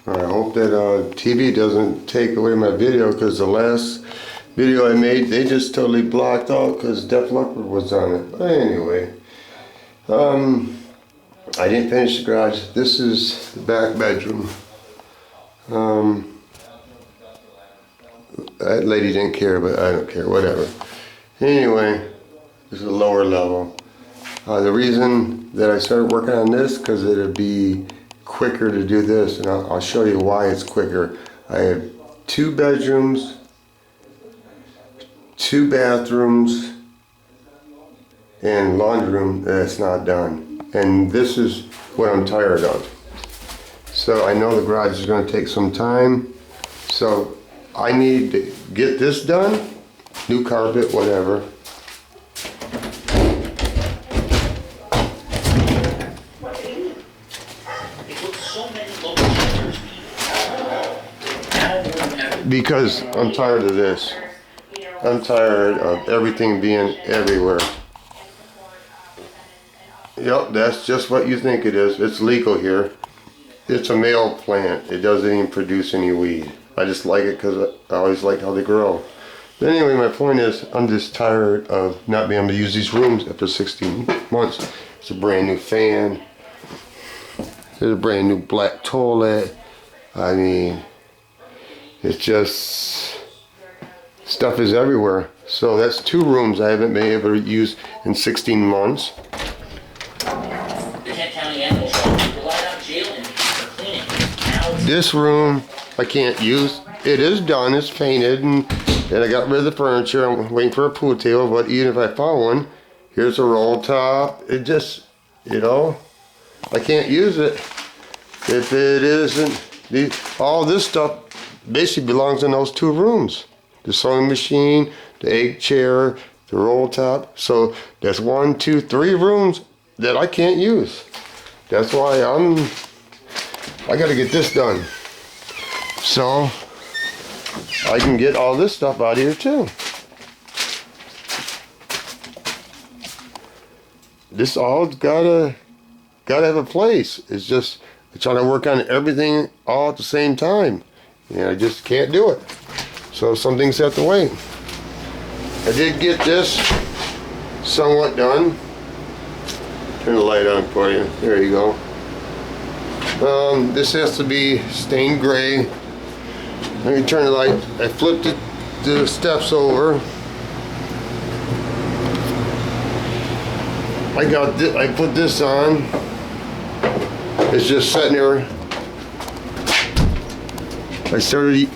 I hope that TV doesn't take away my video, because the last video I made, they just totally blocked out because Def Leppard was on it. But anyway, I didn't finish the garage. This is the back bedroom. That lady didn't care, but I don't care, whatever. Anyway, this is a lower level. The reason that I started working on this, because it'd be quicker to do this, and I'll show you why it's quicker. I have 2 bedrooms, 2 bathrooms, and laundry room that's not done. And this is what I'm tired of. So I know the garage is going to take some time. So I need to get this done, new carpet, whatever. Because I'm tired of this. I'm tired of everything being everywhere. Yep, that's just what you think it is. It's legal here. It's a male plant. It doesn't even produce any weed. I just like it because I always like how they grow. But anyway, my point is, I'm just tired of not being able to use these rooms after 16 months. It's a brand new fan. There's a brand new black toilet. I mean, it's just, stuff is everywhere. So that's 2 rooms I haven't been able to use in 16 months. This room I can't use. It is done, it's painted, and I got rid of the furniture. I'm waiting for a pool table, but even if I found one, here's a roll top. It just, you know, I can't use it if it isn't. All this stuff basically belongs in those 2 rooms. The sewing machine, the egg chair, the roll top. So that's 1, 2, 3 rooms that I can't use. That's why I gotta get this done, so I can get all this stuff out of here too. This all gotta have a place. It's just, I'm trying to work on everything all at the same time. I just can't do it. So some things have to wait. I did get this somewhat done. Turn the light on for you. There you go. This has to be stained gray. Let me turn the light. I flipped the steps over. I put this on. It's just sitting there. I started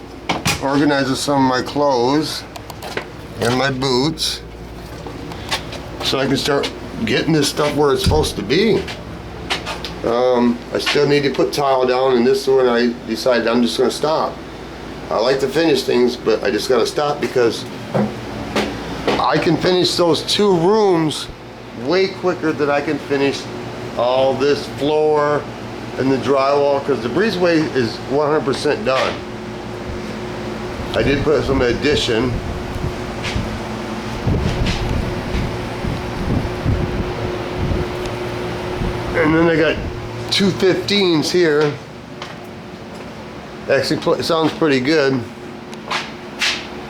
organizing some of my clothes and my boots, so I can start getting this stuff where it's supposed to be. I still need to put tile down, and this one I decided I'm just going to stop. I like to finish things, but I just got to stop because I can finish those 2 rooms way quicker than I can finish all this floor and the drywall, because the breezeway is 100% done. I did put some addition. And then I got 2 15s here. Actually, sounds pretty good.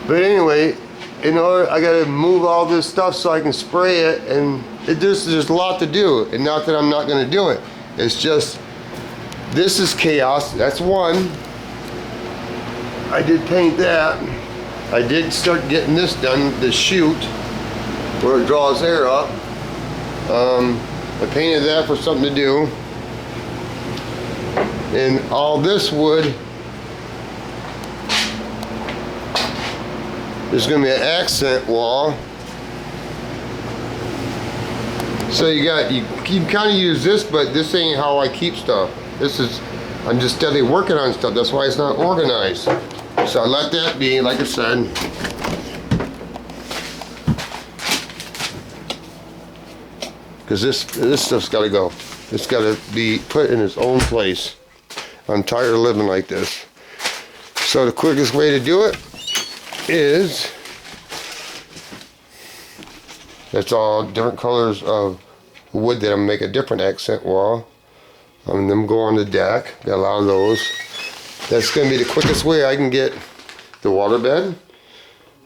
But anyway, in order, I gotta move all this stuff so I can spray it, and there's a lot to do. And not that I'm not gonna do it. It's just, this is chaos. That's one. I did paint that. I did start getting this done, the chute, where it draws air up. I painted that for something to do. And all this wood is going to be an accent wall. So you can kind of use this, but this ain't how I keep stuff. I'm just steadily working on stuff. That's why it's not organized. So I let that be, like I said. Because this stuff's got to go. It's got to be put in its own place. I'm tired of living like this. So the quickest way to do it is, that's all different colors of wood that I'm gonna make a different accent wall. Them go on the deck. Got a lot of those. That's going to be the quickest way I can get the water bed.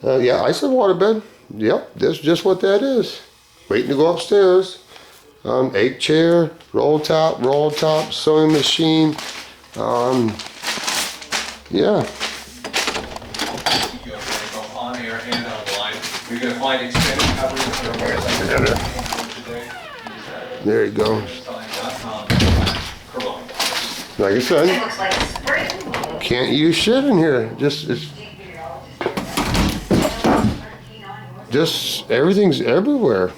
Yeah, I said water bed. Yep, that's just what that is. Waiting to go upstairs. Egg chair, roll top, sewing machine. Yeah. On air and online. You're going to find extended coverage. There you go. Like I said, can't use shit in here. Just everything's everywhere.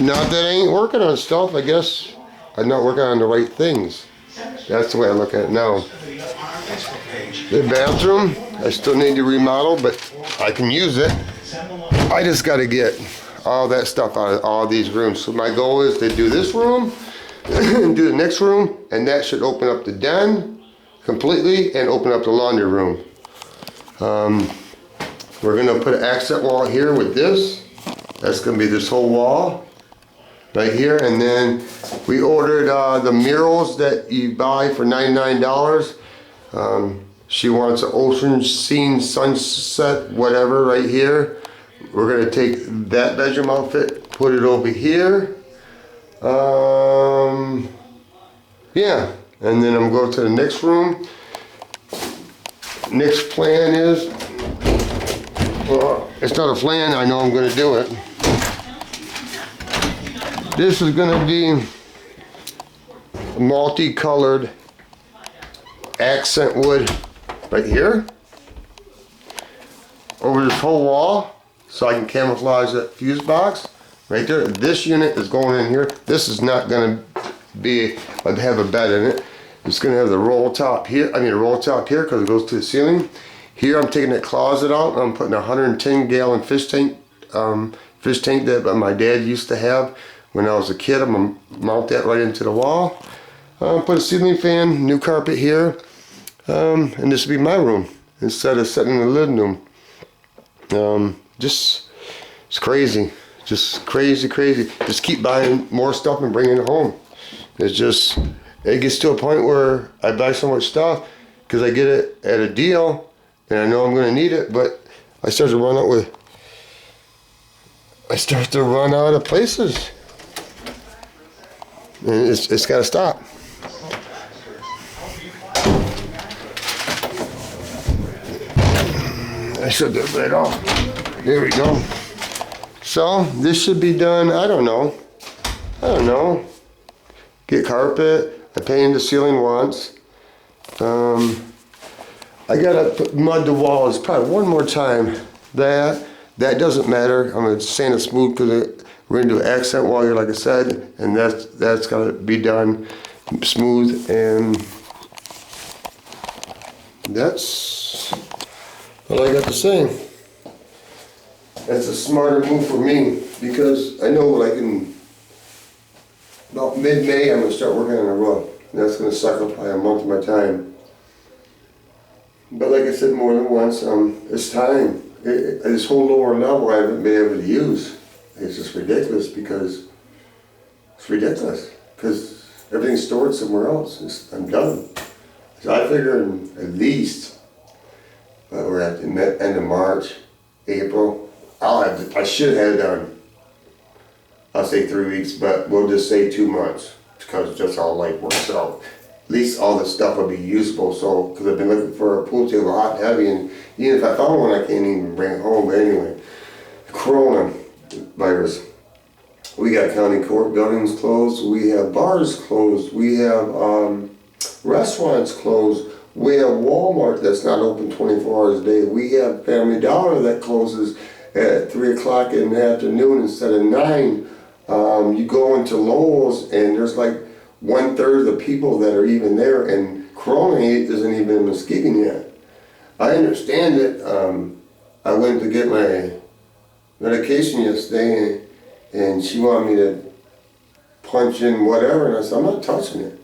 Not that I ain't working on stuff. I guess I'm not working on the right things. That's the way I look at it now. The bathroom, I still need to remodel, but I can use it. I just got to get all that stuff out of all these rooms. So my goal is to do this room and do the next room, and that should open up the den completely and open up the laundry room. We're gonna put an accent wall here with this. That's gonna be this whole wall right here, and then we ordered the murals that you buy for $99. She wants an ocean scene, sunset, whatever, right here. We're gonna take that bedroom outfit, put it over here. Yeah, and then I'm going to the next room. Next plan is, well, it's not a plan, I know I'm gonna do it. This is gonna be multicolored accent wood right here over this whole wall, so I can camouflage that fuse box right there. This unit is going in here. This is not gonna be have a bed in it. It's gonna have the roll top here. I mean, a roll top here because it goes to the ceiling. Here I'm taking that closet out and I'm putting a 110-gallon fish tank that my dad used to have when I was a kid. I'm gonna mount that right into the wall. Put a ceiling fan, new carpet here, and this will be my room instead of sitting in the living room. It's crazy, just crazy. Just keep buying more stuff and bringing it home. It gets to a point where I buy so much stuff because I get it at a deal and I know I'm going to need it, but I start to run out of places, and it's got to stop. I shut that right off. There we go. So this should be done. I don't know. Get carpet. I painted the ceiling once. I gotta mud the walls probably one more time. That doesn't matter. I'm gonna sand it smooth because we're gonna do an accent wall here, like I said, and that's gotta be done smooth, and that's all I got to say. That's a smarter move for me because I know like in about mid-May I'm gonna start working on a roof. And that's gonna suck up probably a month of my time. But like I said more than once, it's time. This whole lower level I haven't been able to use. It's just ridiculous because everything's stored somewhere else. I'm done. So I figure at least, we're at the end of March, April, I should have it done. I'll say 3 weeks, but we'll just say 2 months because that's how life works out. At least all the stuff will be usable. So, because I've been looking for a pool table, hot and heavy, and even if I found one, I can't even bring it home. But anyway, Corona virus. We got county court buildings closed. We have bars closed. We have restaurants closed. We have Walmart that's not open 24 hours a day. We have Family Dollar that closes at 3 o'clock in the afternoon instead of 9. You go into Lowe's and there's like 1/3 of the people that are even there, and Corona isn't even a mosquito yet. I understand it. I went to get my medication yesterday and she wanted me to punch in whatever, and I said, I'm not touching it.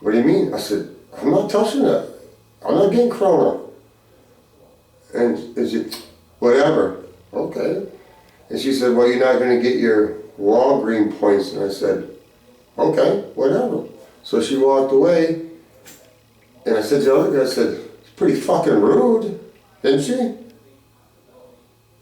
What do you mean? I said, I'm not touching it. I'm not getting Corona. And is it whatever? Okay. And she said, well, you're not going to get your Walgreens points. And I said, okay, whatever. So she walked away, and I said to the other guy, I said, it's pretty fucking rude, isn't she?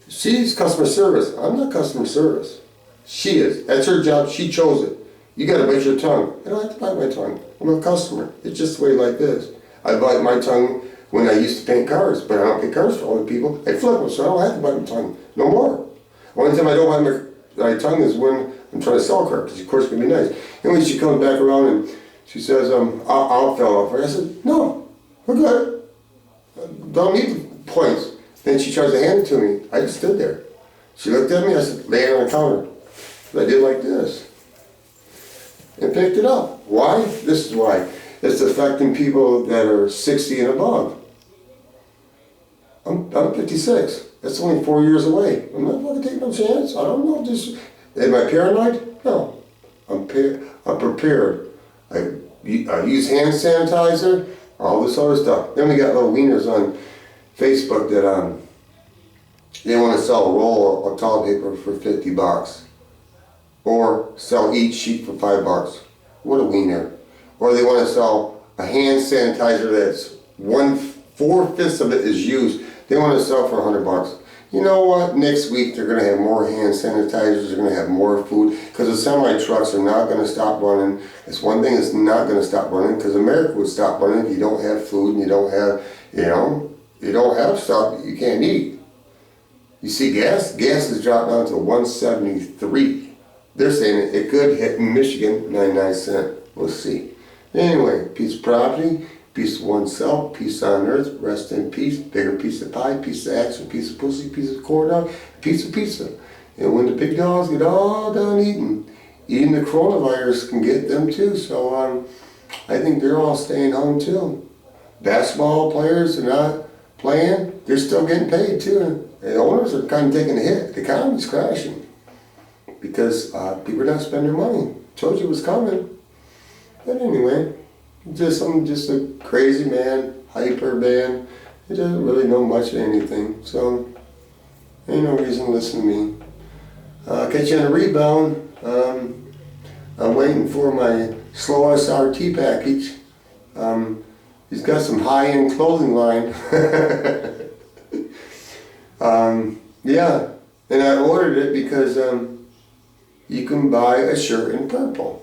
She's customer service. I'm not customer service. She is. That's her job. She chose it. You gotta bite your tongue. I don't have to bite my tongue. I'm a customer. It's just the way like this. I bite my tongue when I used to paint cars, but I don't paint cars for other people. I flip them, so I don't have to bite my tongue no more. Only time I don't bite my tongue is when I'm trying to sell a car, because of course it can be nice. Anyway, she comes back around and she says, I'll fill off. I said, no, we're good. Don't need points. Then she tries to hand it to me. I just stood there. She looked at me, I said, lay it on the counter. I did like this. And picked it up. Why? This is why. It's affecting people that are 60 and above. I'm 56. That's only 4 years away. I'm not fucking taking no chance. I don't know. Just, am I paranoid? No. I'm prepared. I use hand sanitizer, all this other stuff. Then we got little wieners on Facebook that they want to sell a roll of toilet paper for $50. Or sell each sheet for $5. What a wiener. Or they want to sell a hand sanitizer that's 1/4 of it is used. They want to sell for $100. You know what? Next week they're going to have more hand sanitizers. They're going to have more food because the semi trucks are not going to stop running. It's one thing that's not going to stop running because America would stop running if you don't have food and you don't have, you don't have stuff you can't eat. You see gas? Gas has dropped down to 173. They're saying it could hit in Michigan 99 cents. We'll see. Anyway, piece of property, piece of oneself, peace on earth, rest in peace, bigger piece of pie, piece of action, piece of pussy, piece of corn dog, piece of pizza. And when the big dogs get all done eating the coronavirus can get them too. So I think they're all staying home too. Basketball players are not playing, they're still getting paid too. And the owners are kind of taking a hit. The economy's crashing because people are not spending their money. Told you it was coming. But anyway, just a crazy man, hyper man. He doesn't really know much of anything. So ain't no reason to listen to me. Catch you on a rebound. I'm waiting for my slow SRT package. He's got some high-end clothing line. Yeah, and I ordered it because you can buy a shirt in purple.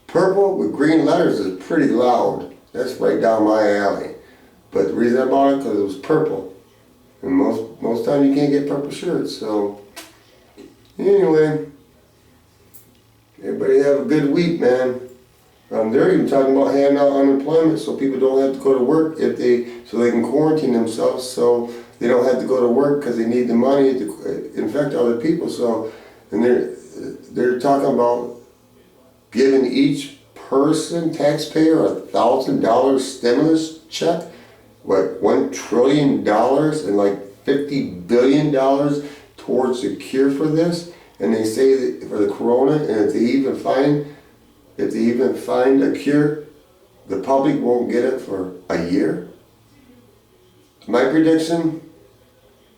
Purple with green letters is pretty loud. That's right down my alley. But the reason I bought it because it was purple. And most time you can't get purple shirts. So anyway, everybody have a good week, man. They're even talking about handing out unemployment so people don't have to go to work so they can quarantine themselves so they don't have to go to work because they need the money to infect other people. So, and they're talking about giving each person, taxpayer, $1,000 stimulus check, what, $1 trillion and like $50 billion towards the cure for this. And they say that for the corona, and if they even find a cure, the public won't get it for a year. My prediction,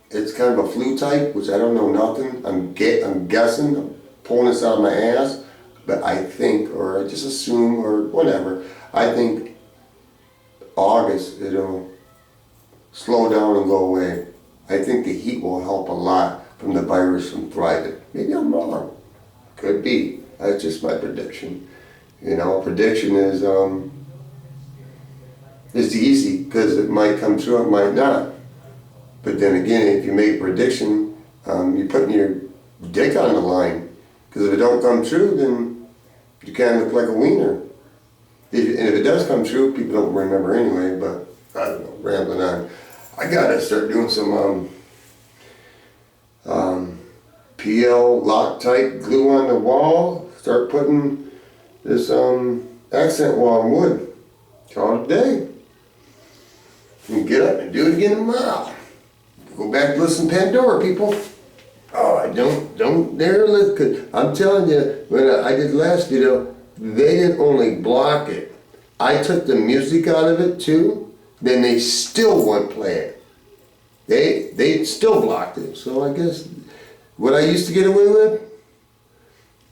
it's kind of a flu type, which I don't know nothing. I'm guessing, I'm pulling this out of my ass, but I think, or I just assume, or whatever, I think August it'll slow down and go away. I think the heat will help a lot from the virus from thriving. Maybe I'm wrong. Could be. That's just my prediction. Prediction is it's easy because it might come true, it might not. But then again, if you make a prediction, you're putting your dick on the line. Because if it don't come true, then you kind of look like a wiener. And if it does come true, people don't remember anyway, but I don't know, rambling on. I gotta start doing some PL Loctite glue on the wall. Start putting this accent wall in wood. Call it a day. You can get up and do it again tomorrow. Go back and listen to Pandora, people. Oh, I don't dare listen. Cause I'm telling you, when I did the last video, they didn't only block it. I took the music out of it too. Then they still won't play it. They still blocked it. So I guess what I used to get away with,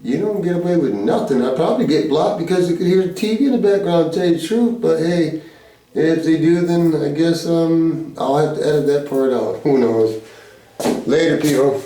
you don't get away with nothing. I'll probably get blocked because they could hear the TV in the background, to tell you the truth. But hey, if they do, then I guess I'll have to edit that part out. Who knows? Later, people.